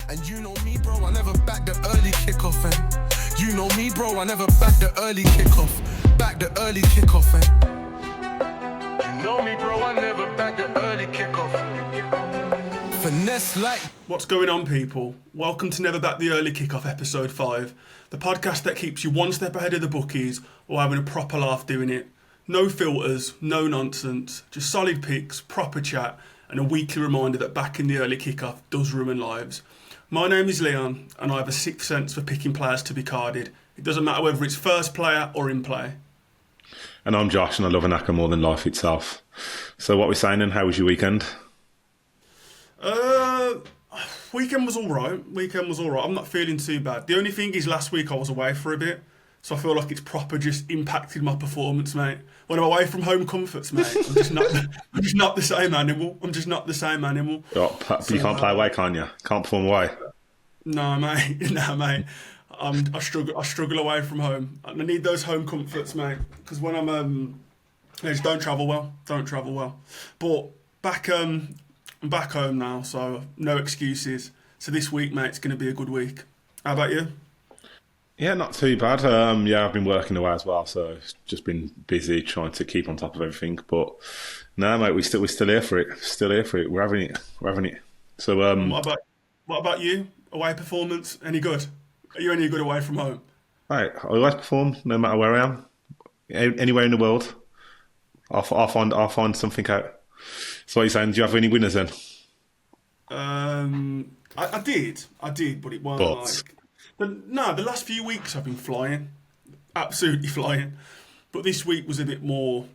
And you know me, bro, I never back the early kickoff. And you know me, bro, I never back the early kickoff. Back the early kickoff. And you know me, bro, I never back the early kickoff. Finesse like. What's going on, people? Welcome to Never Back the Early Kickoff, episode 5. The podcast that keeps you one step ahead of the bookies or having a proper laugh doing it. No filters, no nonsense, just solid picks, proper chat, and a weekly reminder that backing the early kickoff does ruin lives. My name is Leon, and I have a sixth sense for picking players to be carded. It doesn't matter whether it's first player or in play. And I'm Josh, and I love an acca more than life itself. So what we're saying then, how was your weekend? Weekend was all right. I'm not feeling too bad. The only thing is last week I was away for a bit, so I feel like it's proper just impacted my performance, mate. When I'm away from home comforts, mate, I'm just not the same animal. Oh, you can't play away, can you? Can't perform away. No, mate. I struggle away from home. I need those home comforts, mate. Because when I'm I just don't travel well. But I'm back home now, so no excuses. So this week, mate, it's going to be a good week. How about you? Yeah, not too bad. I've been working away as well, so it's just been busy trying to keep on top of everything. But no, mate, we're still here for it. We're having it. So what about you? Away performance? Any good? Are you any good away from home? Right, I always perform no matter where I am, anywhere in the world. I'll find something out. So what are you saying? Do you have any winners then? I did, but it wasn't the last few weeks I've been flying, absolutely flying. But this week was a bit more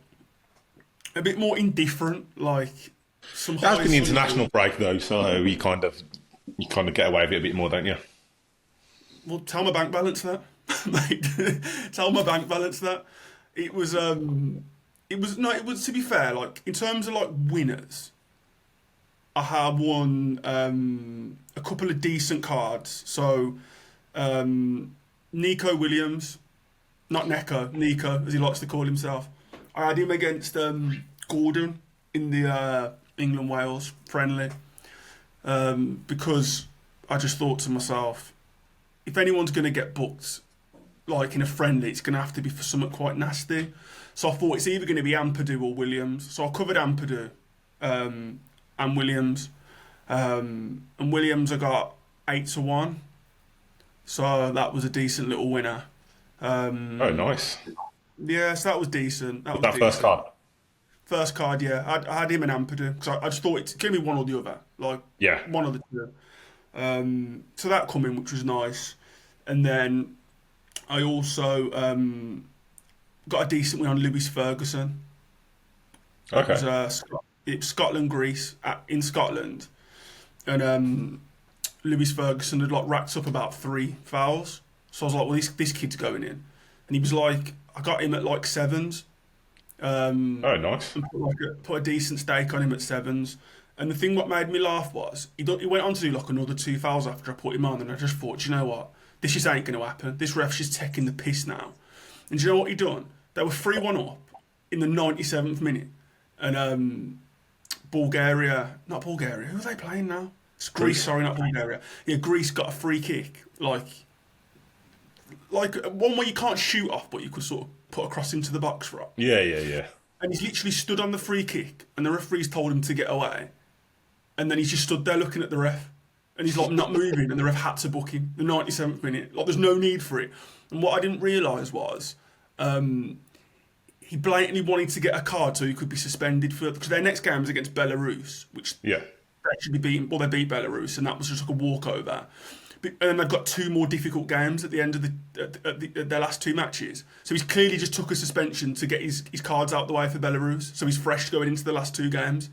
indifferent. Like some. That's been the international break though, so you kind of get away with it a bit more, don't you? Well, tell my bank balance that, mate. Tell my bank balance that. It was to be fair, like in terms of like winners, I have won a couple of decent cards. So Nico Williams, not Neko, Nico as he likes to call himself. I had him against Gordon in the England-Wales friendly because I just thought to myself, if anyone's going to get booked like in a friendly, it's going to have to be for something quite nasty. So I thought it's either going to be Ampadu or Williams. So I covered Ampadu and Williams. And Williams I got 8-1. So that was a decent little winner. Oh, nice. Yeah, so that was decent. That first card? First card, yeah. I had him and Ampadu because I just thought it's going to be one or the other. Like, yeah. One of the two. So that come in, which was nice. And then I also got a decent win on Lewis Ferguson. Okay. It was Scotland-Greece in Scotland. And Lewis Ferguson had like racked up about 3 fouls. So I was like, well, this kid's going in. And he was like, I got him at like 7s. Oh, nice. And put a decent stake on him at 7s. And the thing what made me laugh was, he went on to do like another 2 fouls after I put him on. And I just thought, do you know what? This just ain't going to happen. This ref's just taking the piss now. And do you know what he done? They were 3-1 up in the 97th minute. And Bulgaria, not Bulgaria, who are they playing now? It's Greece, sorry, not Bulgaria. Yeah, Greece got a free kick. Like one where you can't shoot off, but you could sort of put across into the box, right? Yeah. And he's literally stood on the free kick, and the referee's told him to get away. And then he's just stood there looking at the ref. And he's like not moving, and the ref had to book him the 97th minute. Like there's no need for it. And what I didn't realise was he blatantly wanted to get a card so he could be suspended because their next game was against Belarus, which they should be beaten. Well, they beat Belarus, and that was just like a walkover. And then they've got 2 more difficult games at the end of their last 2 matches. So he's clearly just took a suspension to get his cards out the way for Belarus. So he's fresh going into the last 2 games.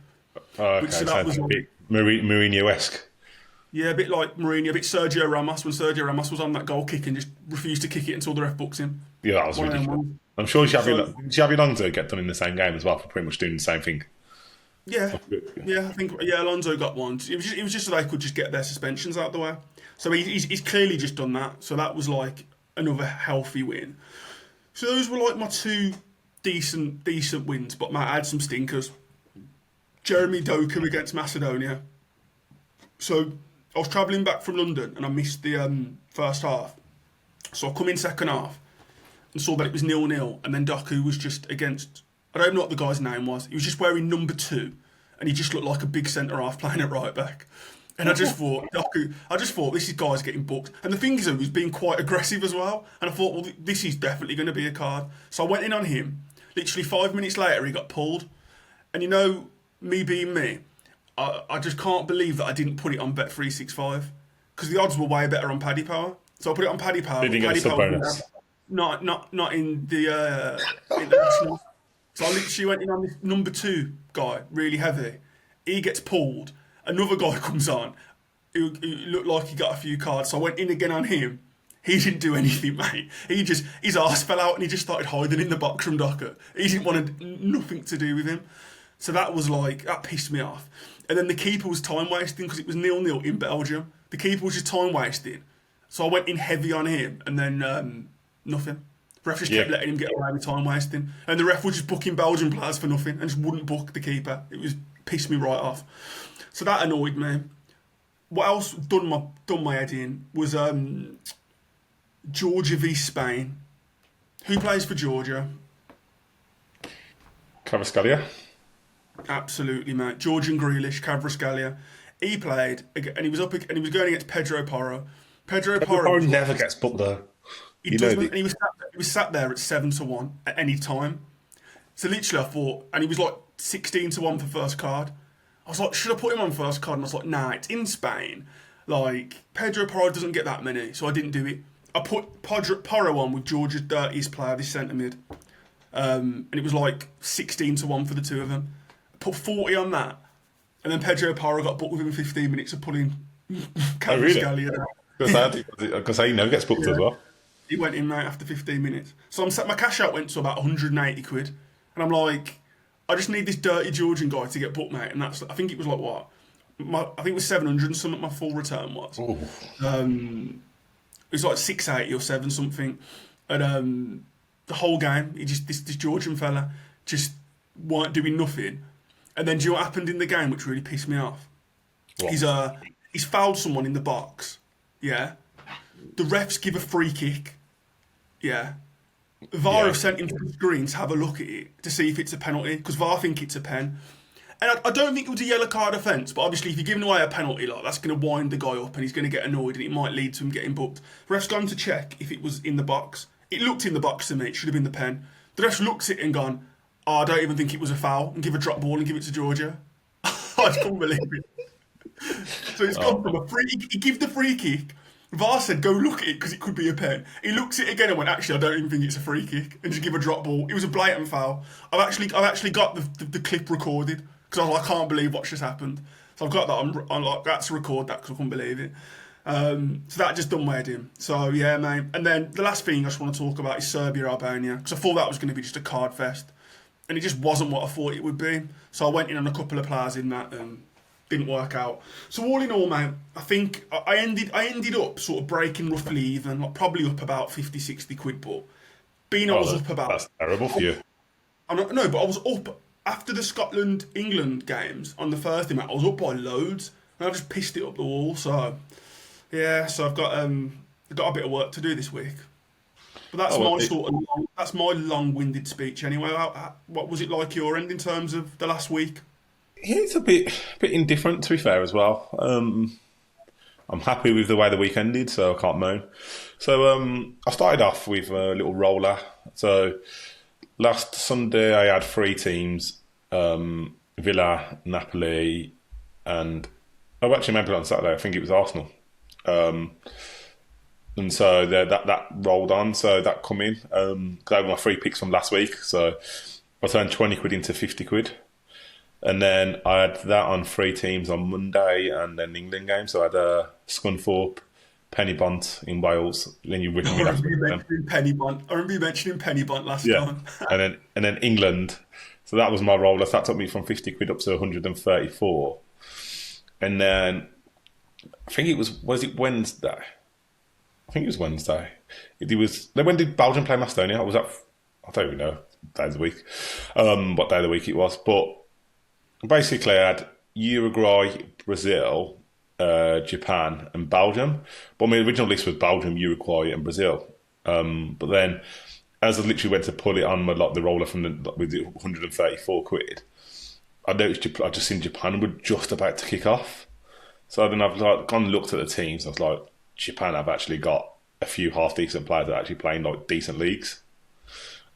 Okay, so that was a bit Mourinho-esque. Yeah, a bit like Mourinho, a bit Sergio Ramos when Sergio Ramos was on that goal kick and just refused to kick it until the ref books him. Yeah, that was ridiculous. I'm sure Xabi Alonso get done in the same game as well for pretty much doing the same thing. Yeah, I think Alonso got one. It was just so they could just get their suspensions out the way. So he's clearly just done that. So that was like another healthy win. So those were like my 2 decent wins, but I had some stinkers. Jeremy Doku against Macedonia. So I was travelling back from London and I missed the first half. So I come in second half and saw that it was 0-0, and then Doku was just against, I don't know what the guy's name was. He was just wearing number 2, and he just looked like a big centre half playing at right back. And I just thought, this guy's getting booked. And the thing is, he was being quite aggressive as well. And I thought, well, this is definitely going to be a card. So I went in on him. Literally 5 minutes later, he got pulled. And you know, me being me, I just can't believe that I didn't put it on Bet365, because the odds were way better on Paddy Power. So I put it on Paddy Power. Did you get a sub bonus? Not in the international. So I literally went in on this number 2 guy, really heavy. He gets pulled. Another guy comes on who looked like he got a few cards. So I went in again on him. He didn't do anything, mate. His arse fell out and he just started hiding in the box from Docker. He didn't want nothing to do with him. So that pissed me off. And then the keeper was time wasting because it was 0-0 in Belgium. The keeper was just time wasting. So I went in heavy on him, and then nothing. The ref just kept letting him get away with time wasting. And the ref was just booking Belgian players for nothing and just wouldn't book the keeper. Pissed me right off. So that annoyed me. What else done my head in was Georgia v Spain. Who plays for Georgia? Kvaratskhelia. Absolutely, mate. Georgian Grealish, Kvaratskhelia. He played, and he was going against Pedro Porro. Pedro Porro never gets booked though. He doesn't, and he was sat there at 7-1 at any time. So literally, I thought, and he was like 16-1 for first card. I was like, should I put him on first card? And I was like, nah, it's in Spain. Like, Pedro Porro doesn't get that many, so I didn't do it. I put Porro on with Georgia's dirtiest player, this centre mid. And it was like 16-1 for the two of them. I put 40 on that. And then Pedro Porro got booked within 15 minutes of pulling Kvaratskhelia down. Because he never gets booked as well. He went in, mate, after 15 minutes. So my cash out went to about 180 quid. And I'm like, I just need this dirty Georgian guy to get booked, mate. And I think it was like what? I think it was 700 and something my full return was. It was like 680 or 7 something. And the whole game, this Georgian fella just weren't doing nothing. And then do you know what happened in the game, which really pissed me off? What? He's fouled someone in the box. Yeah. The refs give a free kick. Yeah. VAR have sent him to the screen to have a look at it to see if it's a penalty, because VAR think it's a pen. And I don't think it was a yellow card offence, but obviously if you're giving away a penalty, like, that's going to wind the guy up and he's going to get annoyed and it might lead to him getting booked. The ref's gone to check if it was in the box. It looked in the box to me. It should have been the pen. The ref looks at it and gone, I don't even think it was a foul, and give a drop ball and give it to Georgia. I just can't believe it. So it's gone from a free. He gave the free kick. VAR said, go look at it because it could be a pen. He looks at it again and went, actually, I don't even think it's a free kick, and just give a drop ball. It was a blatant foul. I've actually got the clip recorded because I was like, I can't believe what's just happened. So I've got that. I'm like, that's to record that because I couldn't believe it. So that just done my head in. So yeah, mate. And then the last thing I just want to talk about is Serbia-Albania, because I thought that was going to be just a card fest, and it just wasn't what I thought it would be. So I went in on a couple of players in that and didn't work out. So all in all, mate, I think I ended up sort of breaking roughly even, like probably up about 50-60 quid, but I was up about... That's terrible for you. But I was up after the Scotland-England games on the Thursday, mate. I was up by loads, and I just pissed it up the wall. So yeah, so I've got a bit of work to do this week. But that's my long-winded speech anyway. What was it like your end in terms of the last week? Yeah, it's a bit indifferent, to be fair, as well. I'm happy with the way the week ended, so I can't moan. So I started off with a little roller. So last Sunday I had 3 teams, Villa, Napoli, and actually maybe on Saturday I think it was Arsenal. And so that rolled on, so that come in. Because I had my 3 picks from last week, so I turned 20 quid into 50 quid. And then I had that on 3 teams on Monday, and then the England game. So I had Scunthorpe, Pennybont in Wales. Then you written me after Pennybont. I remember you mentioning Pennybont last time. and then England. So that was my roller. So that took me from 50 quid up to 134. And then I think it was it Wednesday? I think it was Wednesday. When did Belgium play Macedonia? Was that? I don't even know. Day of the week. What day of the week it was, but. Basically, I had Uruguay, Brazil, Japan, and Belgium. But my original list was Belgium, Uruguay, and Brazil. But then, as I literally went to pull it on the roller from with the 134 quid, I noticed I just seen Japan were just about to kick off. So then I've gone and looked at the teams. I was like, Japan have actually got a few half decent players that are actually playing like decent leagues,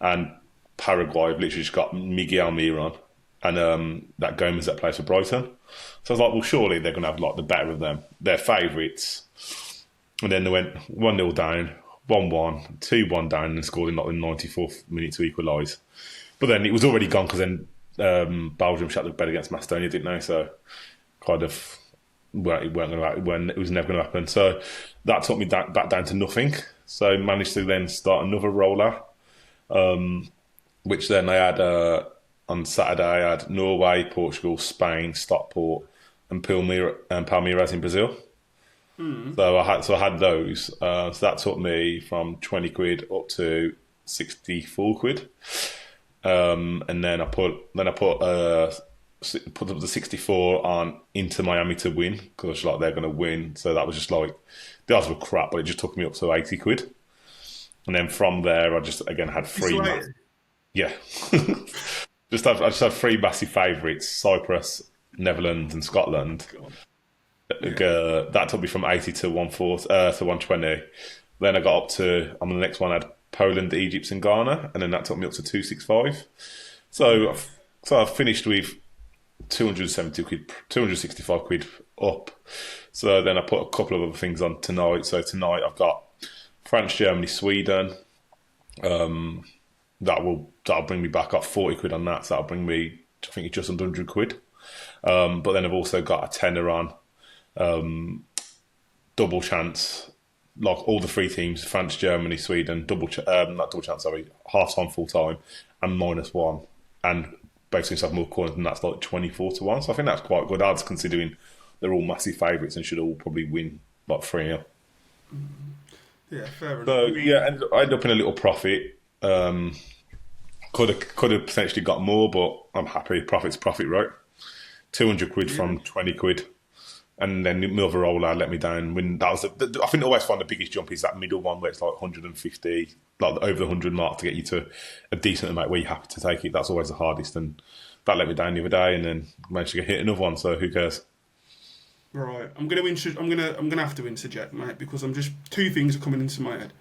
and Paraguay have literally just got Miguel Miron and that Gomez that plays for Brighton. So I was like, well, surely they're going to have like the better of them. They're favourites. And then they went 1-0 down, 1-1, 2-1 down, and scored in like the 94th minute to equalise. But then it was already gone because then Belgium shut the bed against Macedonia, didn't they? So kind of it was never going to happen. So that took me back down to nothing. So I managed to then start another roller, which then I had on Saturday. I had Norway, Portugal, Spain, Stockport, and Palmeiras in Brazil. So I had those. So that took me from 20 quid up to 64 quid. And then I put up the 64 on Inter Miami to win because like they're going to win. So that was just like the odds were crap, but it just took me up to 80 quid. And then from there, I just again had three. Yeah, I just had three massive favourites: Cyprus, Netherlands, and Scotland. That took me from 80 to 120. Then I got up to on the next one I had Poland, Egypt, and Ghana, and then that took me up to 265. So I finished with 270 quid, 265 quid up. So then I put a couple of other things on tonight. So tonight I've got France, Germany, Sweden. That'll bring me back up 40 quid on that. So that'll bring me, I think, just under 100 quid. But then I've also got a tenner on double chance, like all the three teams: France, Germany, Sweden. Not double chance, sorry, half time, full time, and -1. And both teams have more coins, and that's like 24-1. So I think that's quite good odds considering they're all massive favourites and should all probably win like 3-0. Yeah, fair enough. So yeah, I ended up in a little profit. Could have potentially got more, but I'm happy. Profit's profit, right? 200 quid from 20 quid. And then the other roller let me down. When that was, I think I always find the biggest jump is that middle one where it's like 150, like over the 100 mark to get you to a decent amount where you have to take it. That's always the hardest, and that let me down the other day. And then managed to hit another one. So who cares? Right, I'm gonna have to interject, mate, because I'm just two things are coming into my head.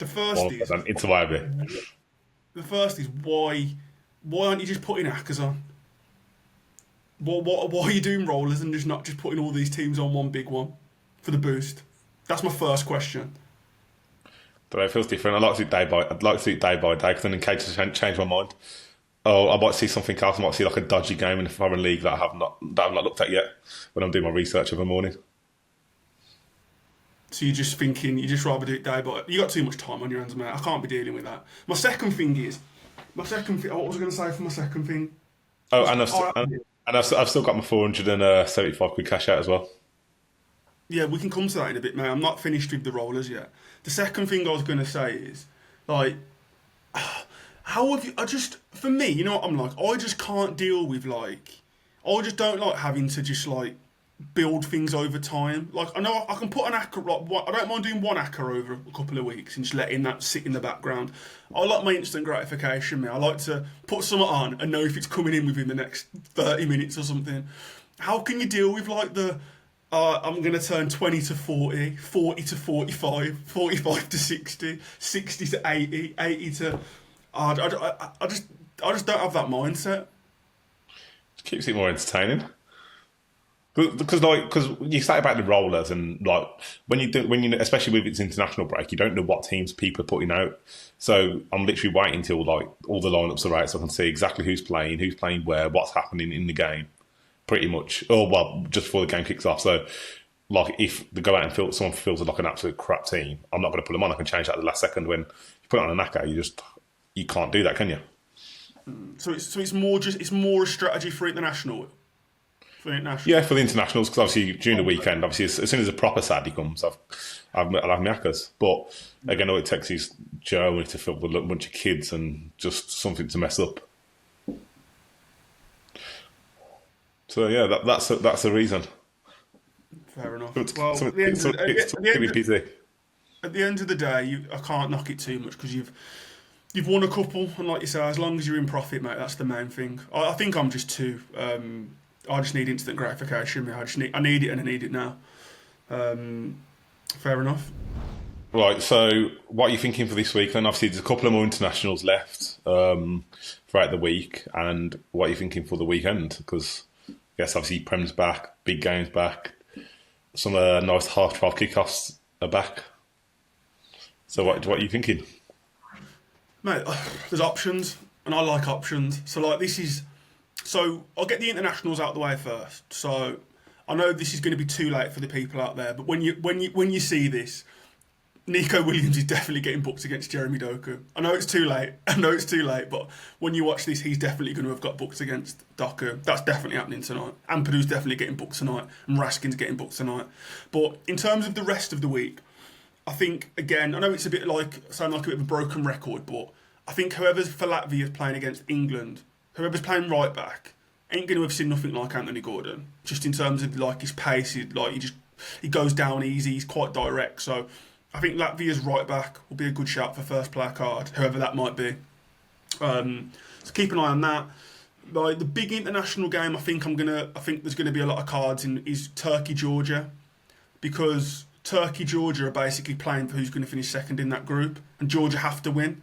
The first is why aren't you just putting hackers on? Why are you doing rollers and not just putting all these teams on one big one for the boost? That's my first question. But it feels different. I'd like to do it day by day because then in case I change my mind, I might see something else. I might see like a dodgy game in a foreign league that I've not looked at yet when I'm doing my research of the morning. So you're just thinking you just rather do it day by. You got too much time on your hands, mate. I can't be dealing with that. My second thing. What was I going to say for my second thing? Oh, and I've still got my 475 quid cash out as well. Yeah, we can come to that in a bit, mate. I'm not finished with the rollers yet. The second thing I was going to say is, like, how have you... for me, you know what I'm like? I just can't deal with, like... I just don't like having to just, like, build things over time. Like, I know I can put an hacker... Like, I don't mind doing one hacker over a couple of weeks and just letting that sit in the background. I like my instant gratification, mate. I like to put something on and know if it's coming in within the next 30 minutes or something. How can you deal with, like, I'm going to turn 20 to 40, 40 to 45, 45 to 60, 60 to 80, 80 to... I just don't have that mindset. It keeps it more entertaining. Because you say about the rollers and like when you especially with its international break, you don't know what teams people are putting out. So I'm literally waiting till like all the lineups are out so I can see exactly who's playing where, what's happening in the game, pretty much. Or well, just before the game kicks off. So like if they go out and someone feels like an absolute crap team, I'm not going to put them on. I can change that at the last second. When you put it on a knacker, you can't do that, can you? So it's more a strategy for international. Yeah, for the internationals, because obviously during the weekend, obviously as soon as a proper Saturday comes, I'll have my hackers. But again, all it takes is Germany to fill with a bunch of kids and just something to mess up. So yeah, that's the reason. Fair enough. Something, Well, something to be busy. at the end of the day, I can't knock it too much because you've won a couple, and like you say, as long as you're in profit, mate, that's the main thing. I think I'm just too. I just need instant gratification. Mate. I need it, and I need it now. Fair enough. Right, so what are you thinking for this week then? Obviously, there's a couple of more internationals left throughout the week, and what are you thinking for the weekend? Because I guess obviously Prem's back, big games back, some nice half-12 kickoffs are back. So what are you thinking? Mate, there's options, and I like options. So like so I'll get the internationals out of the way first. So I know this is going to be too late for the people out there, but when you see this, Nico Williams is definitely getting booked against Jeremy Doku. I know it's too late, but when you watch this, he's definitely going to have got booked against Doku. That's definitely happening tonight. Ampadu's definitely getting booked tonight, and Raskin's getting booked tonight. But in terms of the rest of the week, I think, again, I know it's a bit sound like a bit of a broken record, but I think whoever's for Latvia is playing against England, whoever's playing right back, ain't going to have seen nothing like Anthony Gordon. Just in terms of like his pace, he goes down easy, he's quite direct. So I think Latvia's right back will be a good shout for first player card, whoever that might be. So keep an eye on that. Like the big international game, I think there's going to be a lot of cards in is Turkey Georgia, because Turkey Georgia are basically playing for who's going to finish second in that group, and Georgia have to win.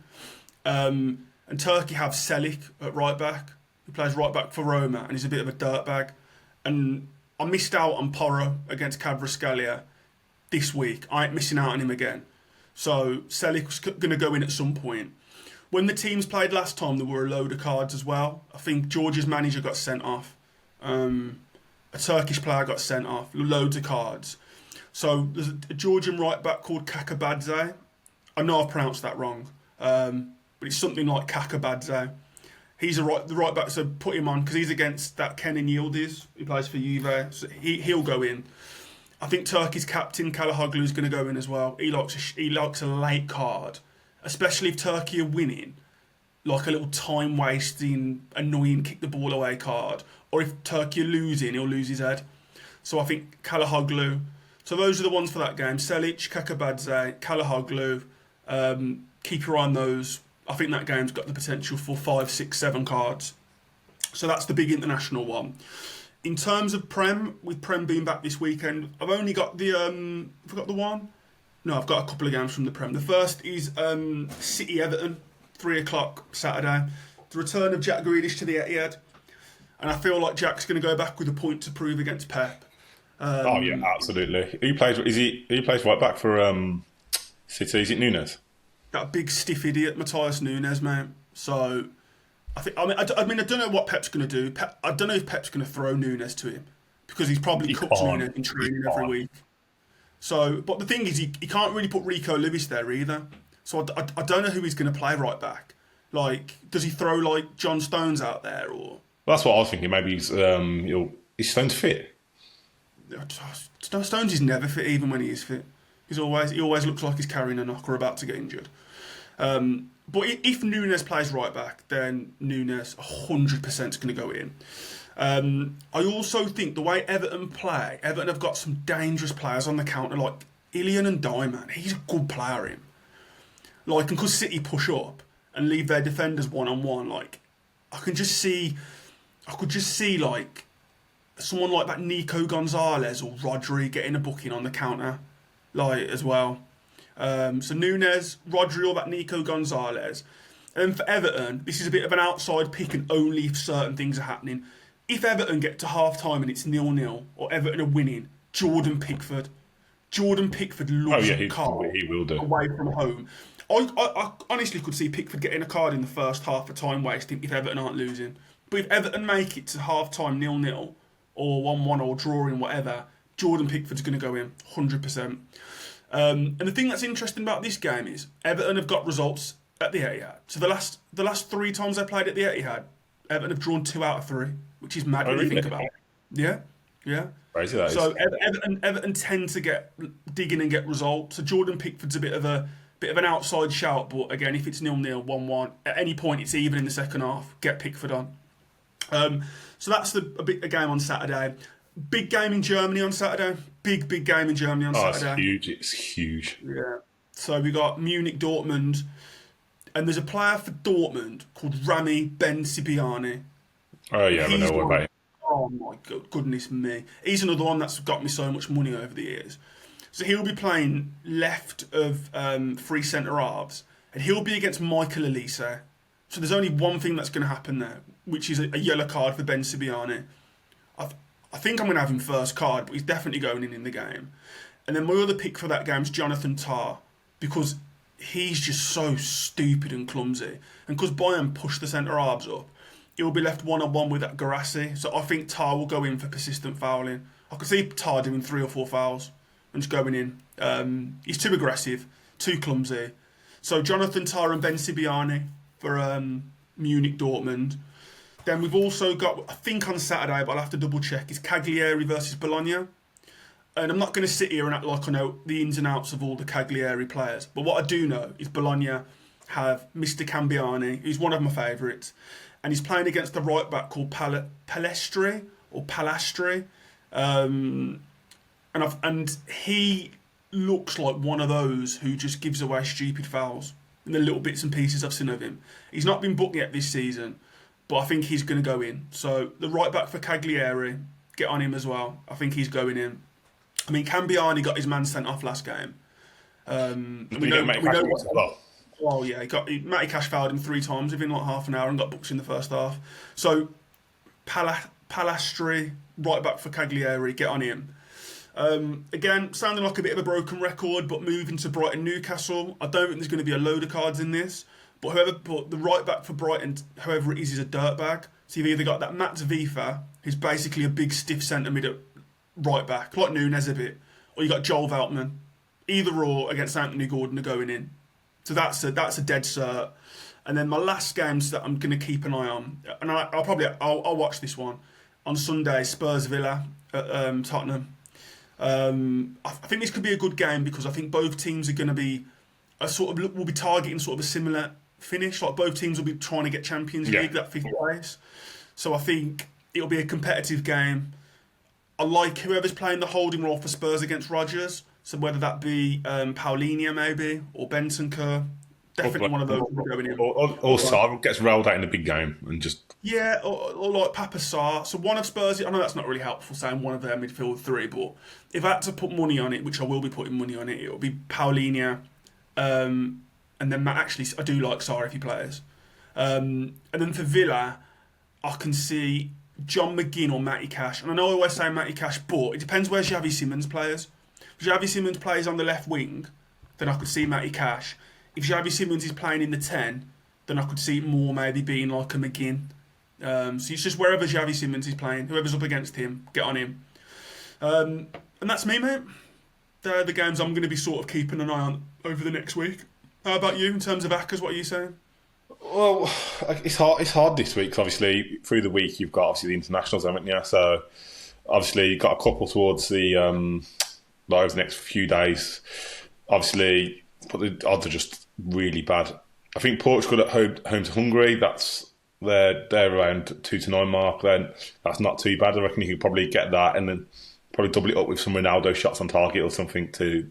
And Turkey have Selic at right back, who plays right back for Roma, and he's a bit of a dirtbag. And I missed out on Porro against Kvaratskhelia this week. I ain't missing out on him again. So Selic was going to go in at some point. When the teams played last time, there were a load of cards as well. I think Georgia's manager got sent off. A Turkish player got sent off. Loads of cards. So there's a Georgian right back called Kakabadze. I know I've pronounced that wrong, but it's something like Kakabadze. He's the right back, so put him on because he's against that Kenan Yildiz who plays for Juve. So he'll go in. I think Turkey's captain Kalahoglu is going to go in as well. He likes a late card, especially if Turkey are winning, like a little time wasting, annoying kick the ball away card. Or if Turkey are losing, he'll lose his head. So I think Kalahoglu. So those are the ones for that game: Selic, Kakabadze, Kalahoglu. Keep your eye on those. I think that game's got the potential for 5, 6, 7 cards. So that's the big international one. In terms of Prem, with Prem being back this weekend, I've only got forgot the one? No, I've got a couple of games from the Prem. The first is City Everton, 3 o'clock Saturday. The return of Jack Grealish to the Etihad. And I feel like Jack's going to go back with a point to prove against Pep. Oh yeah, absolutely. He plays right back for City. Is it Nunes? That big stiff idiot, Matthias Nunes, mate. So I don't know what Pep's going to do. I don't know if Pep's going to throw Nunes to him because he's probably cooked Nunes in training every week. So, but the thing is, he can't really put Rico Lewis there either. So I don't know who he's going to play right back. Like, does he throw like John Stones out there or? Well, that's what I was thinking. Maybe he's Stones fit. Stones is never fit, even when he is fit. He always looks like he's carrying a knock or about to get injured. But if Nunes plays right back, then Nunes 100% is going to go in. I also think the way Everton play, Everton have got some dangerous players on the counter, like Ilian and man. He's a good player, him. Like, and because City push up and leave their defenders one-on-one, like, I could just see like someone like that Nico Gonzalez or Rodri getting a booking on the counter, like, as well. So Nunes, Rodri, or that Nico Gonzalez. And for Everton, this is a bit of an outside pick and only if certain things are happening. If Everton get to half-time and it's 0-0, or Everton are winning, Jordan Pickford loves a card he will do. away from home. I honestly could see Pickford getting a card in the first half for time wasting if Everton aren't losing. But if Everton make it to half-time 0-0, or 1-1 or drawing, whatever, Jordan Pickford's going to go in, 100%. And the thing that's interesting about this game is Everton have got results at the Etihad. So the last 3 times they played at the Etihad, Everton have drawn 2 out of 3, which is mad when you think about it. Yeah. Crazy that so is. Everton tend to dig in and get results. So Jordan Pickford's a bit of an outside shout, but again, if it's 0-0, 1-1, at any point it's even in the second half, get Pickford on. So that's a game on Saturday. Big game in Germany on Saturday. Big game in Germany on Saturday. It's huge. It's huge. Yeah. So we got Munich, Dortmund, and there's a player for Dortmund called Rami Bensebaini. Oh yeah, I know about him. Oh my goodness me! He's another one that's got me so much money over the years. So he'll be playing left of three centre halves, and he'll be against Michael Elise. So there's only one thing that's going to happen there, which is a yellow card for Bensebaini. I think I'm going to have him first card, but he's definitely going in the game. And then my other pick for that game is Jonathan Tah, because he's just so stupid and clumsy. And because Bayern pushed the centre halves up, he'll be left one-on-one with that Garassi. So I think Tah will go in for persistent fouling. I could see Tah doing 3 or 4 fouls and just going in. He's too aggressive, too clumsy. So Jonathan Tah and Bensebaini for Munich, Dortmund. Then we've also got, I think on Saturday, but I'll have to double check, is Cagliari versus Bologna. And I'm not going to sit here and act like I know the ins and outs of all the Cagliari players. But what I do know is Bologna have Mr. Cambiani, who's one of my favourites. And he's playing against the right back called Palestri. And he looks like one of those who just gives away stupid fouls in the little bits and pieces I've seen of him. He's not been booked yet this season, but I think he's going to go in. So the right back for Cagliari, get on him as well. I think he's going in. I mean, Cambiani got his man sent off last game. We know as well. Oh yeah, Matty Cash fouled him 3 times within like half an hour and got booked in the first half. So Palastri, right back for Cagliari, get on him. Again, sounding like a bit of a broken record, but moving to Brighton Newcastle, I don't think there's going to be a load of cards in this. But the right back for Brighton, whoever it is a dirtbag. So you've either got that Matt Vifa, who's basically a big stiff centre mid at right back, like Nunes a bit, or you got Joel Veltman. Either or against Anthony Gordon are going in. So that's a dead cert. And then my last games that I'm going to keep an eye on, and I'll watch this one on Sunday. Spurs Villa at Tottenham. I think this could be a good game because I think both teams are going to be will be targeting sort of a similar finish. Like both teams will be trying to get Champions League, that 5th place. So I think it'll be a competitive game. I like whoever's playing the holding role for Spurs against Rodgers. So whether that be Paulinho maybe or Bentancur, definitely one of those will be going in. Or Sarr gets rolled out in a big game and just or like Papa Sarr. So one of Spurs. I know that's not really helpful saying one of their midfield 3, but if I had to put money on it, which I will be putting money on it, it'll be Paulinho, and then actually I do like Sarr if he plays, and then for Villa, I can see John McGinn or Matty Cash. And I know I always say Matty Cash, but it depends where Xavi Simons plays. If Xavi Simons plays on the left wing, then I could see Matty Cash. If Xavi Simons is playing in the 10, then I could see it more maybe being like a McGinn. So it's just wherever Xavi Simons is playing, whoever's up against him, get on him. And that's me, mate. They're the games I'm going to be sort of keeping an eye on over the next week. How about you in terms of Accas? What are you saying? Well, it's hard this week. 'Cause obviously, through the week you've got obviously the internationals, haven't you? So obviously you've got a couple towards the over the next few days. Obviously, but the odds are just really bad. I think Portugal at home to Hungary. They're around 2 to 9 mark. Then that's not too bad. I reckon you could probably get that and then probably double it up with some Ronaldo shots on target or something to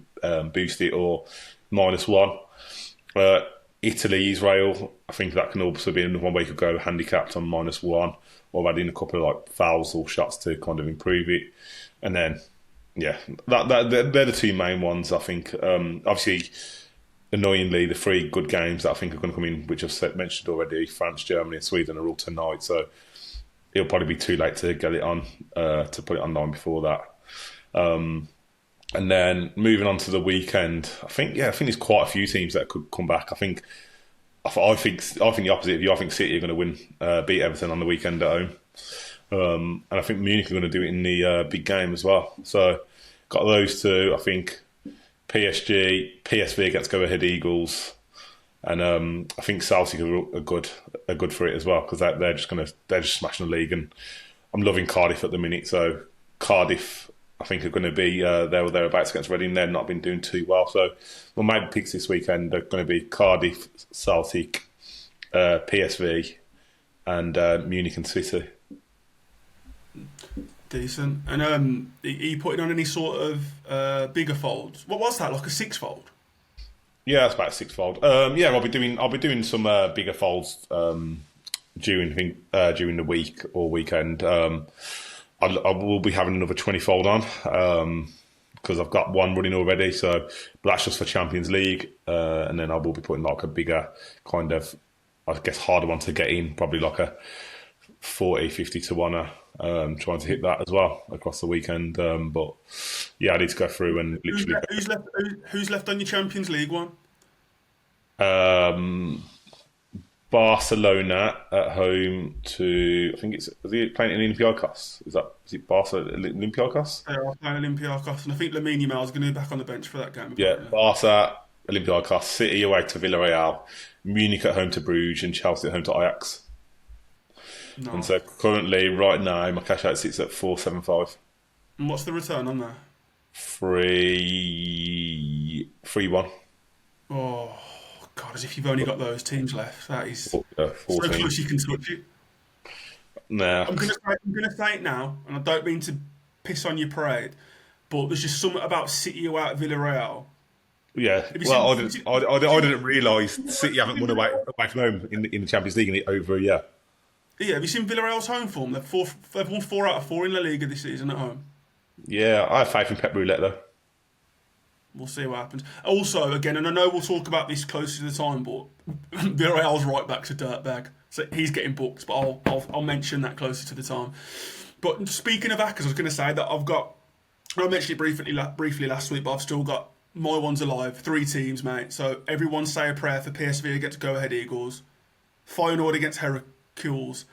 boost it, or -1. Italy, Israel, I think that can also be another one where you could go handicapped on -1 or add in a couple of like fouls or shots to kind of improve it. And then, yeah, they're the 2 main ones, I think. Obviously, annoyingly, the 3 good games that I think are going to come in, which I've mentioned already, France, Germany and Sweden are all tonight. So it'll probably be too late to get it on, to put it online before that. And then moving on to the weekend, I think there's quite a few teams that could come back. I think the opposite of you. I think City are going to win, beat Everton on the weekend at home, and I think Munich are going to do it in the big game as well. So got those 2. I think PSV against Go Ahead Eagles, and I think Celtic are good for it as well because they're just smashing the league, and I'm loving Cardiff at the minute. So Cardiff, I think, are going to be there or thereabouts against Reading. They've not been doing too well. So my main picks this weekend are going to be Cardiff, Celtic, PSV, and Munich and City. Decent. And are you putting on any sort of bigger folds? What was that? Like a six-fold? Yeah, that's about sixfold. Yeah, I'll be doing some bigger folds during the week or weekend. I will be having another 20-fold on because I've got one running already. So, but that's just for Champions League, and then I will be putting like a bigger kind of, I guess, harder one to get in, probably like a 40, 50 to 1, trying to hit that as well across the weekend. But yeah, I need to go through and literally. Who's left on your Champions League one? Barcelona at home to, I think is he playing in Olympiacos? Is it Barca Olympiacos? They are playing Olympiacos, and I think Lamine Yamal's going to be back on the bench for that game. Yeah, Barca, Olympiacos, City away to Villarreal, Munich at home to Bruges, and Chelsea at home to Ajax. No. And so currently, right now, my cash out sits at 475. And what's the return on there? 3-1. Oh God, as if you've only got those teams left. That is so 14. close you can touch it. Nah. I'm gonna say it now, and I don't mean to piss on your parade, but there's just something about City away at Villarreal. Yeah, well, I didn't realise City haven't won away from home in the Champions League in over a year. Yeah, have you seen Villarreal's home form? They've won 4 out of 4 in La Liga this season at home. Yeah, I have faith in Pep Roulette though. We'll see what happens. Also, again, and I know we'll talk about this closer to the time, but Villarreal's right back's a dirtbag, so he's getting booked. But I'll mention that closer to the time. But speaking of hackers, I was going to say that I mentioned it briefly last week, but I've still got my ones alive. 3 teams, mate. So everyone say a prayer for PSV against Go Ahead Eagles, Feyenoord against Heracles,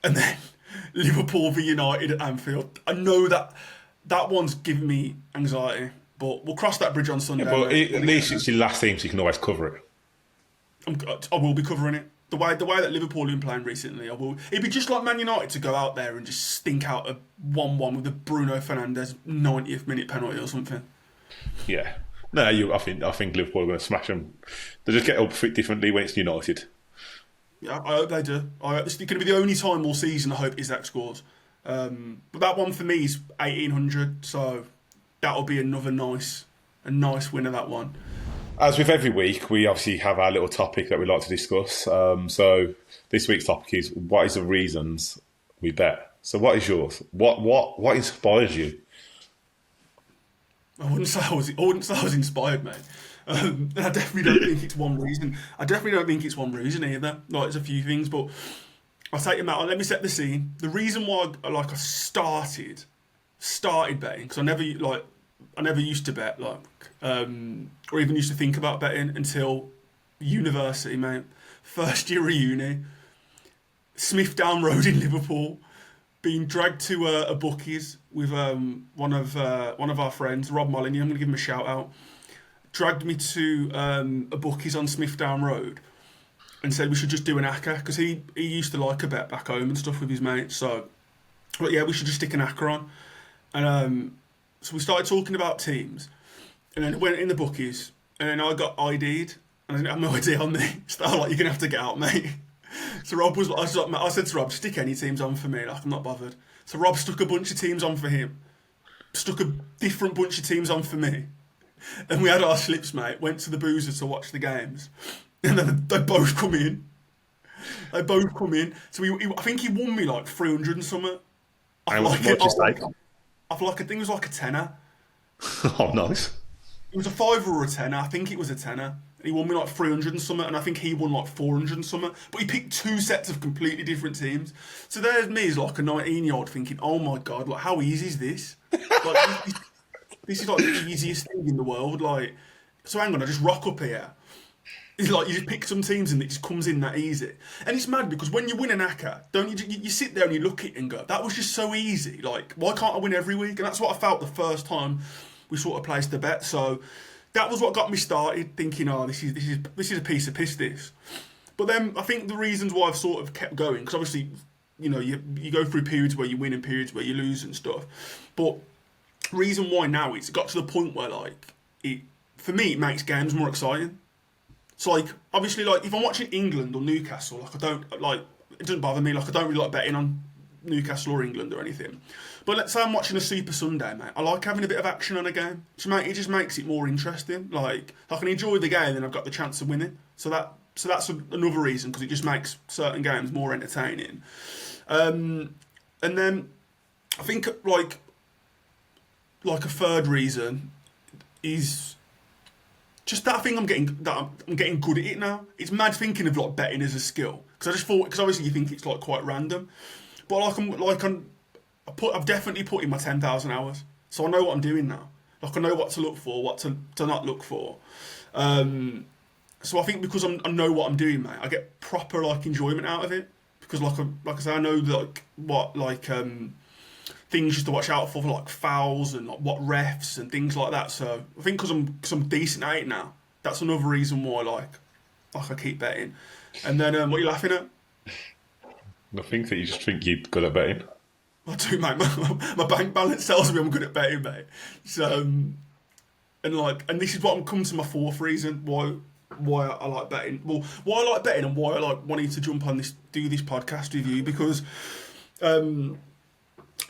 and then Liverpool v United at Anfield. I know that one's giving me anxiety. But we'll cross that bridge on Sunday. Yeah, but at least it's your last team, so you can always cover it. I will be covering it. The way that Liverpool have been playing recently, I will. It'd be just like Man United to go out there and just stink out a 1-1 with a Bruno Fernandes 90th minute penalty or something. Yeah. No, I think Liverpool are going to smash them. They just get up fit differently when it's United. Yeah, I hope they do. This is going to be the only time all season I hope Isaac scores. But that one for me is 1,800, so that'll be another nice win of that one. As with every week, we obviously have our little topic that we like to discuss. So this week's topic is, what is the reasons we bet? So what is yours? What inspires you? I wouldn't say I was inspired, mate. I definitely don't think it's one reason. I definitely don't think it's one reason either. Like, there's a few things, but I'll take them out. Let me set the scene. The reason why I started betting, because I never used to bet, or even used to think about betting until university, mate. First year of uni, Smith Down Road in Liverpool, being dragged to a bookies with one of our friends, Rob Molyneux. I'm going to give him a shout out. Dragged me to a bookies on Smith Down Road and said we should just do an acca, because he used to like a bet back home and stuff with his mates. So, but yeah, we should just stick an acca on. And so we started talking about teams, and then it went in the bookies, and then I got ID'd, and I didn't have my ID on me. So I was like, you're going to have to get out, mate. So I said to Rob, stick any teams on for me, like, I'm not bothered. So Rob stuck a bunch of teams on for him, stuck a different bunch of teams on for me, and we had our slips, mate, went to the boozer to watch the games, and then they both come in. So I think he won me like 300 and something. What's your stake? I think it was like a tenner. Oh, nice. It was a fiver or a tenner. I think it was a tenner. And he won me like 300 and something, and I think he won like 400 and something. But he picked 2 sets of completely different teams. So there's me as like a 19-year-old thinking, oh my God, like, how easy is this? Like, this is like the easiest thing in the world. Like, so hang on, I just rock up here. It's like you just pick some teams and it just comes in that easy. And it's mad because when you win an ACCA, don't you sit there and you look at it and go, that was just so easy. Like, why can't I win every week? And that's what I felt the first time we sort of placed the bet. So that was what got me started thinking, oh, this is a piece of piss, this. But then I think the reasons why I've sort of kept going, because obviously, you know, you go through periods where you win and periods where you lose and stuff. But reason why now it's got to the point where, like, for me, it makes games more exciting. So, like, obviously, like, if I'm watching England or Newcastle, like, it doesn't bother me. Like, I don't really like betting on Newcastle or England or anything. But let's say I'm watching a Super Sunday, mate. I like having a bit of action on a game. It just makes it more interesting. Like, I can enjoy the game and I've got the chance of winning. So that's another reason, because it just makes certain games more entertaining. And then I think like a third reason is just that I think I'm getting good at it now. It's mad thinking of like betting as a skill, because obviously you think it's like quite random, but I've definitely put in my 10,000 hours, so I know what I'm doing now. Like, I know what to look for, what to not look for. So I think because I know what I'm doing, mate, I get proper like enjoyment out of it, because like I say, I know what things just to watch out for like fouls and like what refs and things like that. So I think because I'm decent at it now, that's another reason why like I keep betting. And then what are you laughing at? I think that you just think you're good at betting. I do, mate. My bank balance tells me I'm good at betting, mate. So and this is what I'm coming to my fourth reason why I like betting. Well, why I like betting and why I like wanting to jump on do this podcast with you, because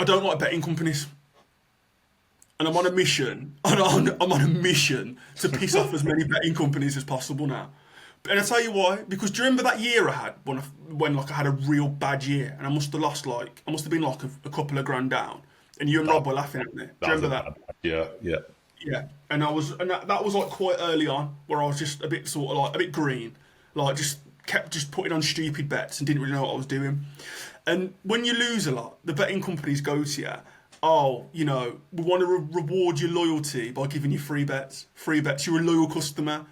I don't like betting companies, and I'm on a mission. I'm on a mission to piss off as many betting companies as possible now. And I'll tell you why. Because do you remember that year I had when like I had a real bad year, and I must have been like a couple of grand down, and you and Rob were laughing at me. Do you remember that? Yeah. And that was like quite early on, where I was just a bit green, like just kept putting on stupid bets and didn't really know what I was doing. And when you lose a lot, the betting companies go to you, oh, we want to reward your loyalty by giving you free bets. You're a loyal customer.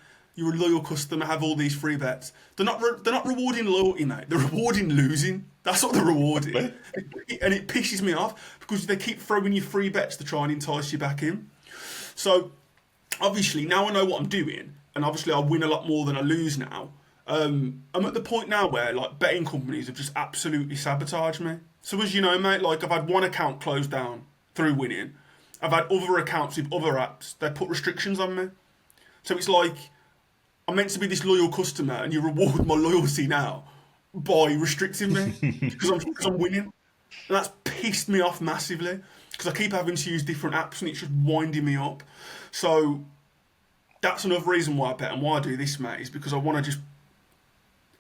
Have all these free bets. They're not rewarding loyalty, mate. They're rewarding losing. That's what they're rewarding. And it pisses me off, because they keep throwing you free bets to try and entice you back in. So obviously now I know what I'm doing, and obviously I win a lot more than I lose now. I'm at the point now where like betting companies have just absolutely sabotaged me. So as you know, mate, like I've had one account closed down through winning. I've had other accounts with other apps. They put restrictions on me. So it's like I'm meant to be this loyal customer, and you reward my loyalty now by restricting me because I'm winning. And that's pissed me off massively, because I keep having to use different apps and it's just winding me up. So that's another reason why I bet and why I do this, mate, is because I want to just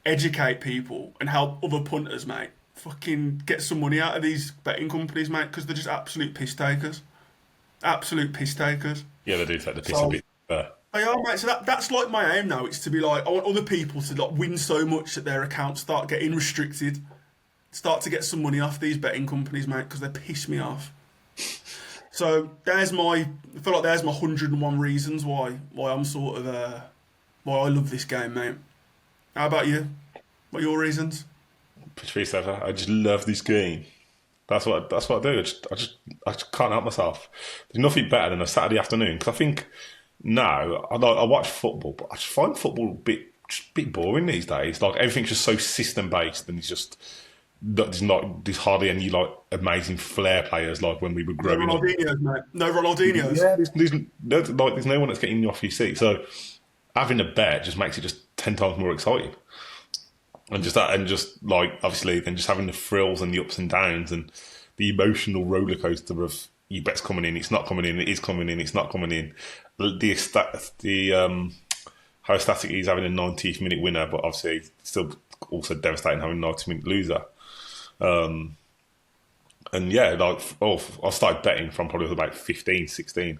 educate people and help other punters, mate, fucking get some money out of these betting companies, mate, because they're just absolute piss takers. Absolute piss takers. Yeah, they do take the piss a bit. They are, mate. So that's like my aim now. It's to be like, I want other people to like win so much that their accounts start getting restricted, start to get some money off these betting companies, mate, because they piss me off. So I feel like there's my 101 reasons why I'm sort of why I love this game, mate. How about you? What are your reasons? I just love this game. That's what I do. I just can't help myself. There's nothing better than a Saturday afternoon, because I think now I watch football, but I just find football a bit boring these days. Like, everything's just so system based, and there's hardly any like amazing flair players like when we were growing up. Mate. No Ronaldinhos. Yeah, there's no one that's getting you off your seat. So having a bet just makes it just 10 times more exciting. And just obviously then just having the thrills and the ups and downs and the emotional roller coaster of your bet's coming in, it's not coming in, it is coming in, it's not coming in. How ecstatic he's having a 90th minute winner, but obviously still also devastating having a 90-minute loser. And yeah, I started betting from probably about 15, 16.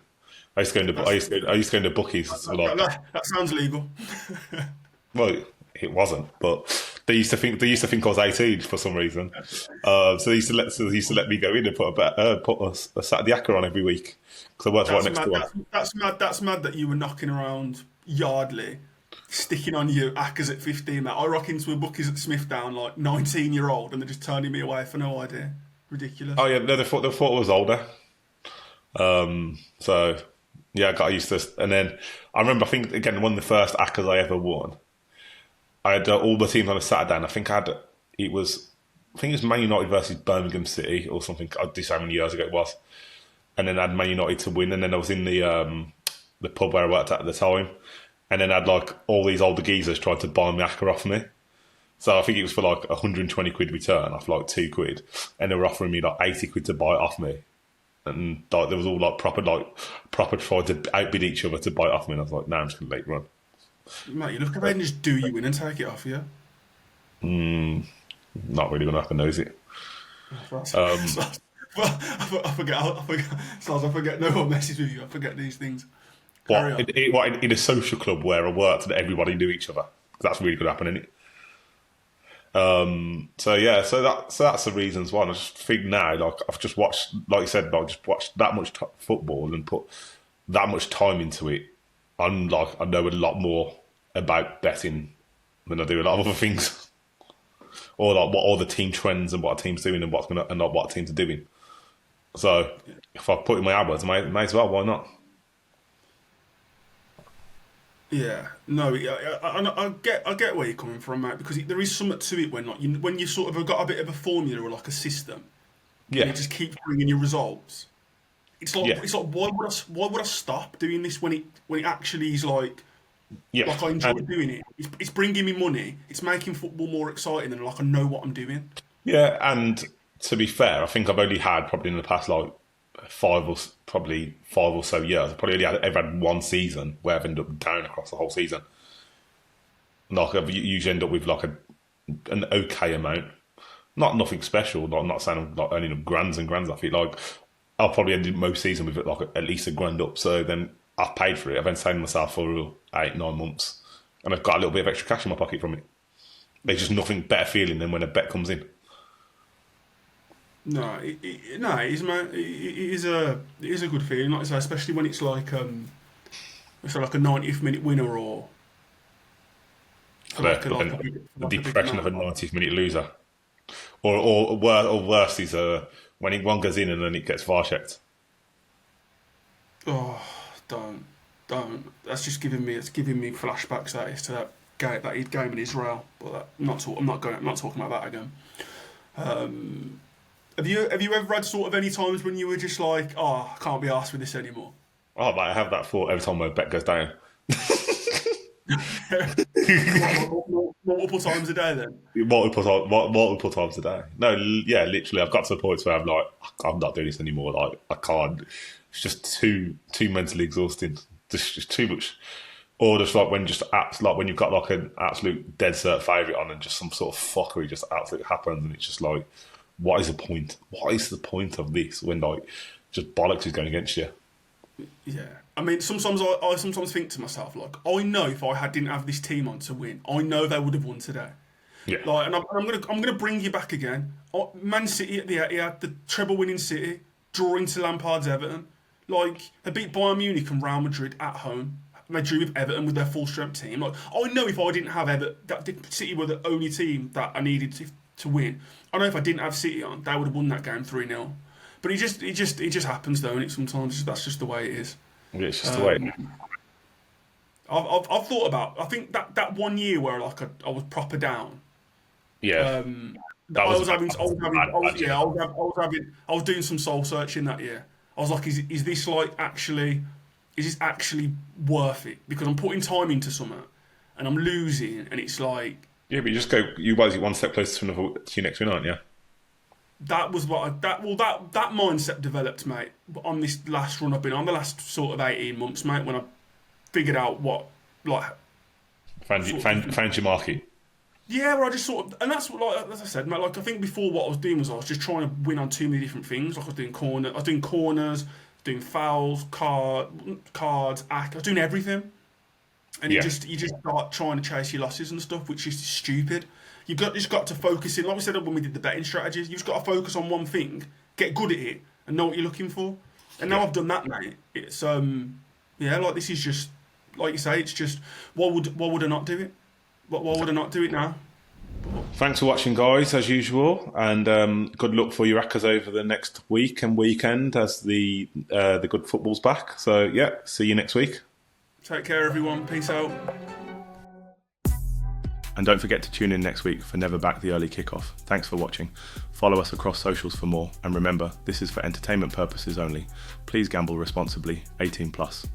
I used to go into bookies. That sounds legal. Well, it wasn't, but they used to think I was 18 for some reason. So they used to let me go in and put a Saturday acca on every week, because I worked right next to one. That's mad that you were knocking around Yardley, sticking on your accas at 15, mate. I rock into a bookies at Smithdown like 19-year-old, and they're just turning me away for no idea. Ridiculous. Oh yeah, no, they thought I was older. So yeah, I got used to this. And then I remember, I think again, one of the first accas I ever won, I had all the teams on a Saturday, and I think it was Man United versus Birmingham City or something. I don't know how many years ago it was. And then I had Man United to win, and then I was in the pub where I worked at the time, and then I had like all these older geezers trying to buy me acca off me. So I think it was for like 120 quid return off like £2, and they were offering me like 80 quid to buy it off me. And like, there was all like proper trying to outbid each other to buy it off me. And I was like, no, I'm just going to let it run. Mate, you look at it and just do you win and take it off you. Not really going to happen, though, is it? I forget. No one messes with you. I forget these things. Carry on. What, in a social club where I worked and everybody knew each other? That's really going to happen, isn't it? So that's the reasons why. And I just think now, like I've just watched, like you said, like just watched that much football and put that much time into it. I'm like, I know a lot more about betting than I do a lot of other things, or like what all the team trends and what a team's doing and not what teams are doing. So if I put in my hours, I may as well. Why not? Yeah, no, I get where you're coming from, mate. Because there is something to it when you sort of have got a bit of a formula or like a system, Yeah, and it just keeps bringing you results. It's like Yeah. why would I stop doing this when it actually is like yeah. I enjoy And- doing it. It's bringing me money. It's making football more exciting, and like I know what I'm doing. Yeah, and to be fair, I think I've only had probably in the past like five or so years. I've probably only ever had one season where I've ended up down across the whole season. Like I've usually end up with like an okay amount, nothing special. Like, I'm not saying I'm like earning grands and grands off it. Like I'll probably end most season with like at least a grand up. So then I've paid for it. I've entertained myself for 8-9 months, and I've got a little bit of extra cash in my pocket from it. There's just nothing better feeling than when a bet comes in. No, it is, man. It is a good feeling, like I say, especially when it's like a 90th minute winner or The depression of a 90th minute loser, or worse is when one goes in and then it gets VAR checked. Oh, don't. That's just giving me flashbacks. That is to that game in Israel. But I'm not talking about that again. Have you ever had sort of any times when you were just like, oh, I can't be arsed with this anymore? Oh, but I have that thought every time my bet goes down. Multiple times a day, then. Multiple times a day. No, yeah, literally, I've got to the point where I'm like, I'm not doing this anymore. Like, I can't. It's just too mentally exhausting. Just too much. Or just like when you've got like an absolute dead cert favourite on and just some sort of fuckery just absolutely happens, and it's just like, what is the point? What is the point of this when like just bollocks is going against you? Yeah, I mean, sometimes I sometimes think to myself, like, I know if I didn't have this team on to win, I know they would have won today. Yeah. Like, and I'm gonna bring you back again. Man City at the Etihad, the treble winning City, drawing to Lampard's Everton. Like, they beat Bayern Munich and Real Madrid at home. And they drew with Everton with their full strength team. Like, I know if I didn't have Everton, that City were the only team that I needed to win. I know if I didn't have City on, they would have won that game 3-0. But it just happens, though, and it sometimes that's just the way it is. Yeah, it's just the way. I've thought about. I think that 1 year where like I was proper down. Yeah. I was doing some soul searching that year. I was like, is this actually worth it? Because I'm putting time into something, and I'm losing, and it's like. Yeah, but you guys one step closer to your next win, aren't you? That was that mindset developed, mate, on this last run I've been on, the last sort of 18 months, mate, when I figured out what, like... Found your market. Yeah, where I just sort of... And that's what, like, as I said, mate, like, I think before what I was doing was I was just trying to win on too many different things. Like, I was doing corners, doing fouls, cards, I was doing everything. And you just start trying to chase your losses and stuff, which is stupid. You've just got to focus in, like we said when we did the betting strategies, you've just got to focus on one thing, get good at it, and know what you're looking for. And now I've done that, mate. It's like this is just, like you say, it's just why would I not do it? Why would I not do it now? Thanks for watching, guys, as usual, and good luck for your Rackers over the next week and weekend as the good football's back. So yeah, see you next week. Take care, everyone. Peace out. And don't forget to tune in next week for Never Back the Early Kickoff. Thanks for watching. Follow us across socials for more. And remember, this is for entertainment purposes only. Please gamble responsibly. 18+.